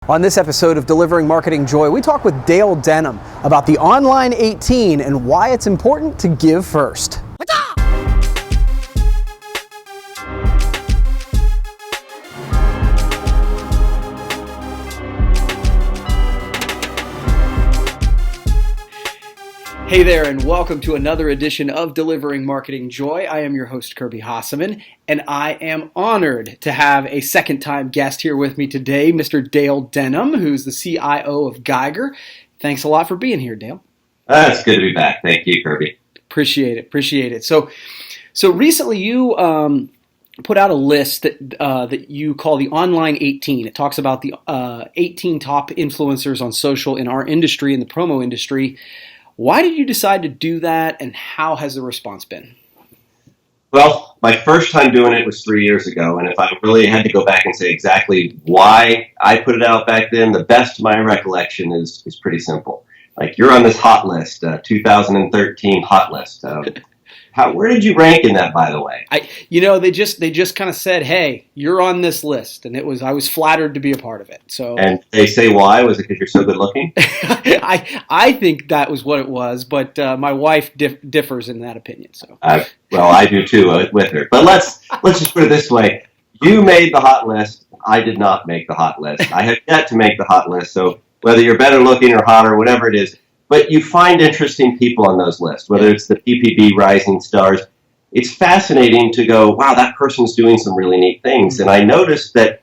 On this episode of Delivering Marketing Joy, we talk with Dale Denham about the Online 18 and why it's important to give first. Hey there, and welcome to another edition of Delivering Marketing Joy. I am your host, Kirby Hasseman, and I am honored to have a second-time guest here with me today, Mr. Dale Denham, who's the CIO of Geiger. Thanks a lot for being here, Dale. It's good to be back. Thank you, Kirby. Appreciate it. So recently you put out a list that you call the Online 18. It talks about the 18 top influencers on social in our industry, in the promo industry. Why did you decide to do that, and how has the response been? Well, my first time doing it was 3 years ago, and if I really had to go back and say exactly why I put it out back then, the best of my recollection is pretty simple. Like, you're on this hot list, 2013 hot list. Where did you rank in that, by the way? They just kind of said, "Hey, you're on this list," and I was flattered to be a part of it. So, and they say why? Was it because you're so good looking? I think that was what it was, but my wife differs in that opinion. So, well, I do too with her. But let's just put it this way: you made the hot list. I did not make the hot list. I have yet to make the hot list. So whether you're better looking or hotter, whatever it is. But you find interesting people on those lists, whether it's the PPB Rising Stars. It's fascinating to go, wow, that person's doing some really neat things. And I noticed that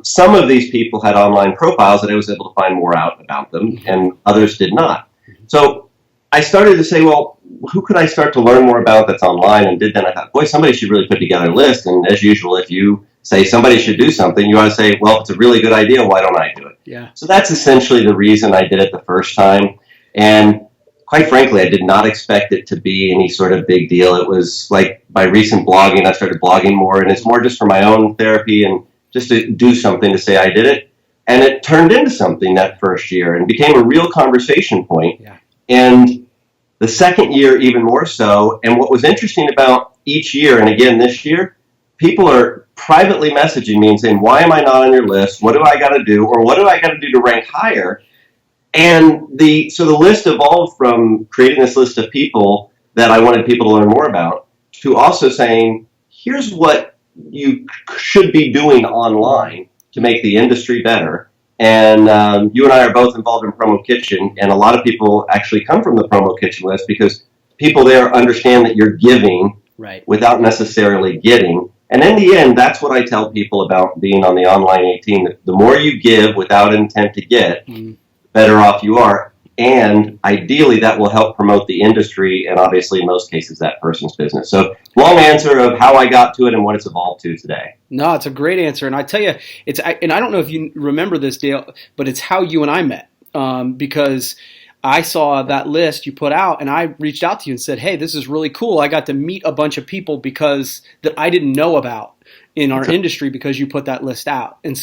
some of these people had online profiles that I was able to find more out about them, and others did not. So I started to say, well, who could I start to learn more about that's online? And then I thought, boy, somebody should really put together a list. And as usual, if you say somebody should do something, you ought to say, well, if it's a really good idea, why don't I do it? Yeah. So that's essentially the reason I did it the first time. And quite frankly, I did not expect it to be any sort of big deal. It was like by recent blogging, I started blogging more, and it's more just for my own therapy and just to do something to say I did it. And it turned into something that first year and became a real conversation point. Yeah. And the second year, even more so. And what was interesting about each year, and again this year, people are privately messaging me and saying, why am I not on your list? What do I got to do? Or what do I got to do to rank higher? And the list evolved from creating this list of people that I wanted people to learn more about to also saying, here's what you should be doing online to make the industry better. And you and I are both involved in Promo Kitchen, and a lot of people actually come from the Promo Kitchen list because people there understand that you're giving without necessarily getting. And in the end, that's what I tell people about being on the Online 18. The more you give without intent to get, better off you are, and ideally that will help promote the industry and obviously in most cases that person's business. So long answer of how I got to it and what it's evolved to today. No, it's a great answer, and I tell you, and I don't know if you remember this, Dale, but it's how you and I met, because I saw that list you put out and I reached out to you and said, hey, this is really cool. I got to meet a bunch of people that I didn't know about in our industry because you put that list out. And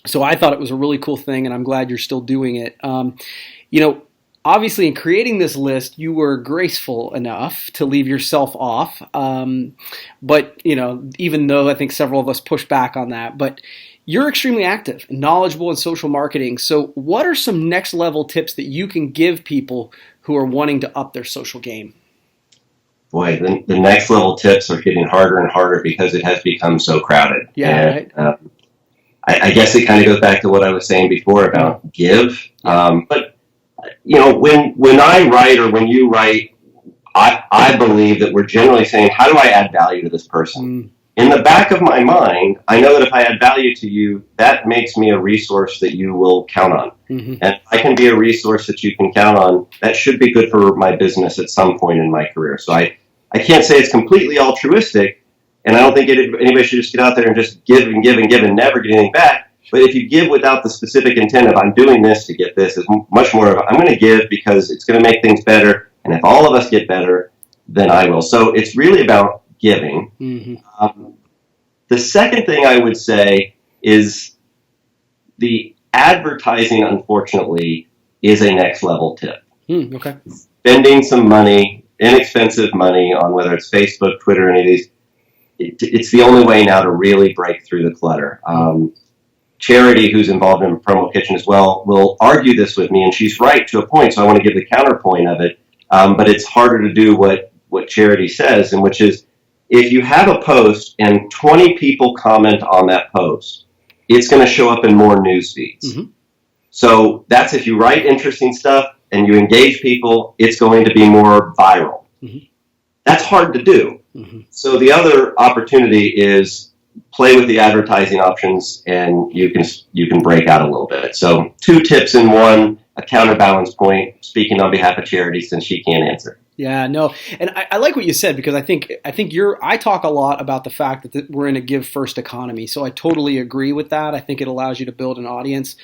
so I thought it was a really cool thing, and I'm glad you're still doing it. Obviously in creating this list, you were graceful enough to leave yourself off. But even though I think several of us push back on that, but you're extremely active and knowledgeable in social marketing. So what are some next level tips that you can give people who are wanting to up their social game? Boy, the next level tips are getting harder and harder because it has become so crowded. Yeah, right. I guess it kind of goes back to what I was saying before about give. But, when I write or when you write, I believe that we're generally saying, how do I add value to this person? In the back of my mind, I know that if I add value to you, that makes me a resource that you will count on. And if I can be a resource that you can count on, that should be good for my business at some point in my career. So I can't say it's completely altruistic. And I don't think anybody should just get out there and just give and give and give and never get anything back. But if you give without the specific intent of I'm doing this to get this, it's much more of I'm going to give because it's going to make things better. And if all of us get better, then I will. So it's really about giving. The second thing I would say is the advertising, unfortunately, is a next level tip. Okay. Spending some money, inexpensive money on whether it's Facebook, Twitter, any of these, it's the only way now to really break through the clutter. Charity, who's involved in Promo Kitchen as well, will argue this with me, and she's right to a point, so I want to give the counterpoint of it. But it's harder to do what Charity says, and which is, if you have a post and 20 people comment on that post, it's going to show up in more news feeds. Mm-hmm. So that's if you write interesting stuff and you engage people, it's going to be more viral. Mm-hmm. That's hard to do. Mm-hmm. So the other opportunity is play with the advertising options, and you can break out a little bit. So 2 tips in one, a counterbalance point, speaking on behalf of Charity since she can't answer. Yeah, no, and I like what you said, because I think I talk a lot about the fact that we're in a give first economy. So I totally agree with that. I think it allows you to build an audience.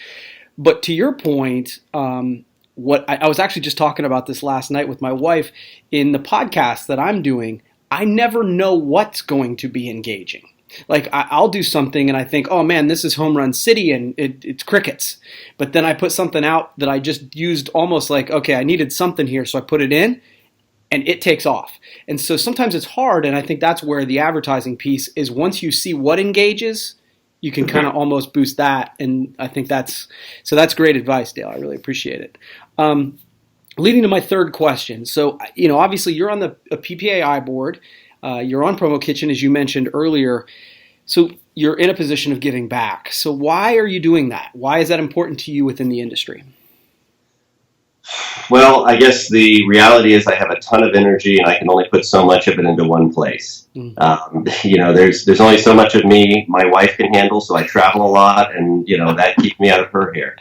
But to your point, what I was actually just talking about this last night with my wife in the podcast that I'm doing. I never know what's going to be engaging. Like I'll do something and I think, oh man, this is Home Run City and it's crickets. But then I put something out that I just used almost like, okay, I needed something here, so I put it in and it takes off. And so sometimes it's hard, and I think that's where the advertising piece is. Once you see what engages, you can kind of almost boost that. And I think that's great advice, Dale. I really appreciate it. Leading to my third question. So, obviously you're on the PPAI board. You're on Promo Kitchen, as you mentioned earlier. So you're in a position of giving back. So why are you doing that? Why is that important to you within the industry? Well, I guess the reality is I have a ton of energy and I can only put so much of it into one place. Mm-hmm. There's only so much of me my wife can handle, so I travel a lot, and, that keeps me out of her hair.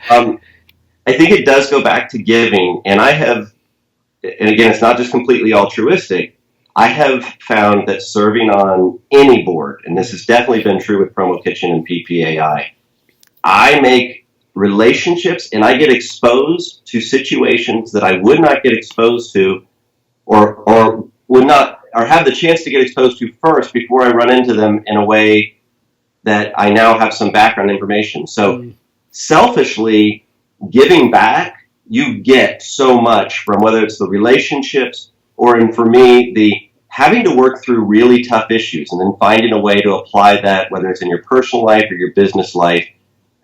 I think it does go back to giving, and again, it's not just completely altruistic. I have found that serving on any board, and this has definitely been true with Promo Kitchen and PPAI, I make relationships and I get exposed to situations that I would not get exposed to or would not, or have the chance to get exposed to first before I run into them in a way that I now have some background information. So selfishly, giving back, you get so much from whether it's the relationships or, and for me, the having to work through really tough issues and then finding a way to apply that, whether it's in your personal life or your business life,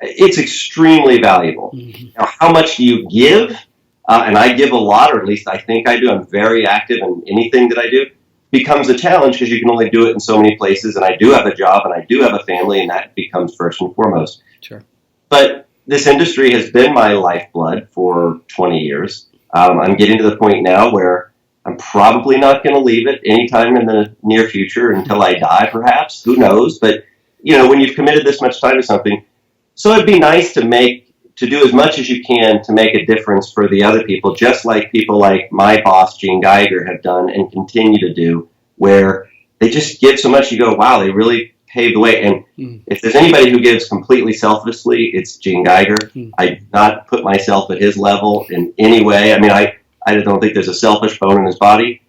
it's extremely valuable. Mm-hmm. Now, how much do you give? And I give a lot, or at least I think I do. I'm very active in anything that I do. Becomes a challenge because you can only do it in so many places. And I do have a job and I do have a family, and that becomes first and foremost. Sure. But this industry has been my lifeblood for 20 years. I'm getting to the point now where I'm probably not going to leave it anytime in the near future until I die, perhaps. Who knows? But, when you've committed this much time to something, so it'd be nice to do as much as you can to make a difference for the other people, just like people like my boss, Gene Geiger, have done and continue to do, where they just give so much, you go, wow, they really paved the way. And if there's anybody who gives completely selflessly, it's Gene Geiger. I do not put myself at his level in any way. I mean, I don't think there's a selfish bone in his body,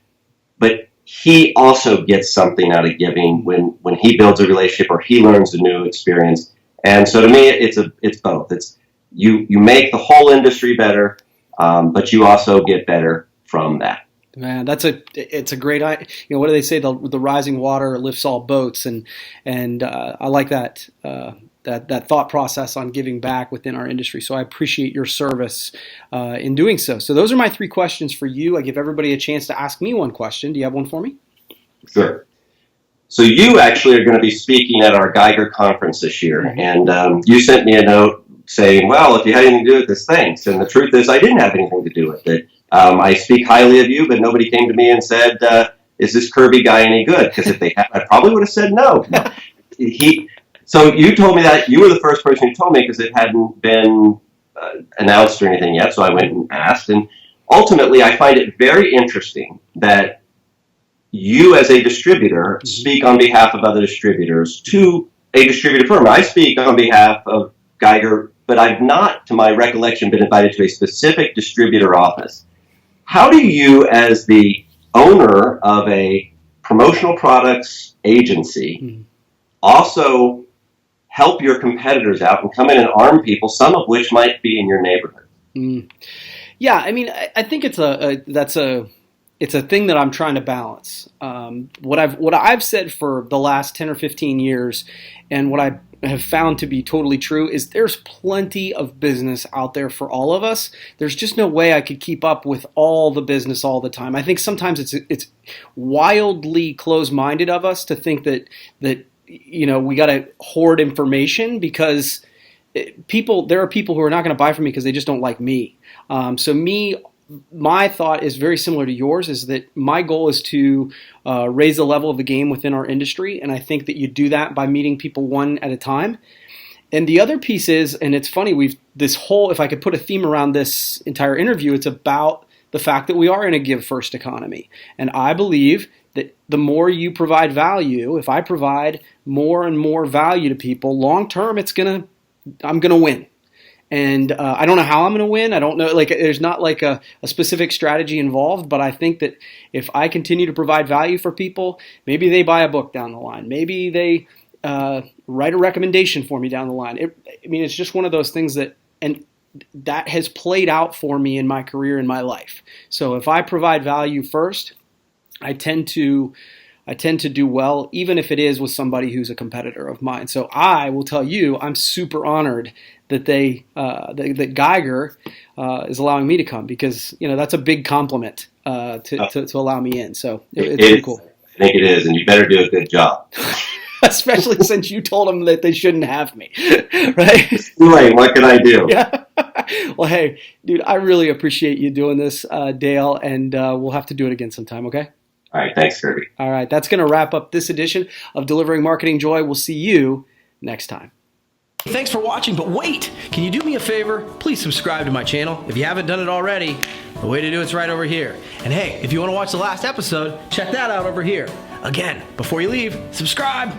but he also gets something out of giving when he builds a relationship or he learns a new experience. And so to me, it's both. It's you make the whole industry better, but you also get better from that. Man, it's a great, what do they say? The rising water lifts all boats, and I like that thought process on giving back within our industry. So I appreciate your service in doing so. So those are my 3 questions for you. I give everybody a chance to ask me one question. Do you have one for me? Sure. So you actually are going to be speaking at our Geiger conference this year, and you sent me a note saying, well, if you had anything to do with this, thanks. And the truth is I didn't have anything to do with it. I speak highly of you, but nobody came to me and said, is this Kirby guy any good? Because if they had, I probably would have said no. So you told me that. You were the first person who told me because it hadn't been announced or anything yet, so I went and asked. And ultimately, I find it very interesting that you as a distributor speak on behalf of other distributors to a distributor firm. I speak on behalf of Geiger, but I've not, to my recollection, been invited to a specific distributor office. How do you, as the owner of a promotional products agency, also help your competitors out and come in and arm people, some of which might be in your neighborhood? Yeah, I mean, I think it's a thing that I'm trying to balance. What I've said for the last 10 or 15 years, and what have found to be totally true is there's plenty of business out there for all of us. There's just no way I could keep up with all the business all the time. I think sometimes it's wildly close-minded of us to think that we got to hoard information because there are people who are not going to buy from me because they just don't like me. My thought is very similar to yours, is that my goal is to raise the level of the game within our industry, and I think that you do that by meeting people one at a time. And the other piece is, and it's funny, if I could put a theme around this entire interview, it's about the fact that we are in a give first economy. And I believe that the more you provide value, if I provide more and more value to people, long term, I'm going to win. And I don't know how I'm going to win. I don't know. There's not a specific strategy involved. But I think that if I continue to provide value for people, maybe they buy a book down the line. Maybe they write a recommendation for me down the line. It's just one of those things that has played out for me in my career, in my life. So if I provide value first, I tend to do well, even if it is with somebody who's a competitor of mine. So I will tell you, I'm super honored that that Geiger is allowing me to come, because that's a big compliment to allow me in. So it's pretty cool. I think it is, and you better do a good job. Especially since you told them that they shouldn't have me, right? It's too late. What can I do? Yeah. Well, hey, dude, I really appreciate you doing this, Dale, and we'll have to do it again sometime, okay? All right. Thanks, Kirby. All right. That's going to wrap up this edition of Delivering Marketing Joy. We'll see you next time. Thanks for watching, but wait, can you do me a favor? Please subscribe to my channel if you haven't done it already. The way to do it's right over here. And hey, if you want to watch the last episode, check that out over here. Again, before you leave, subscribe.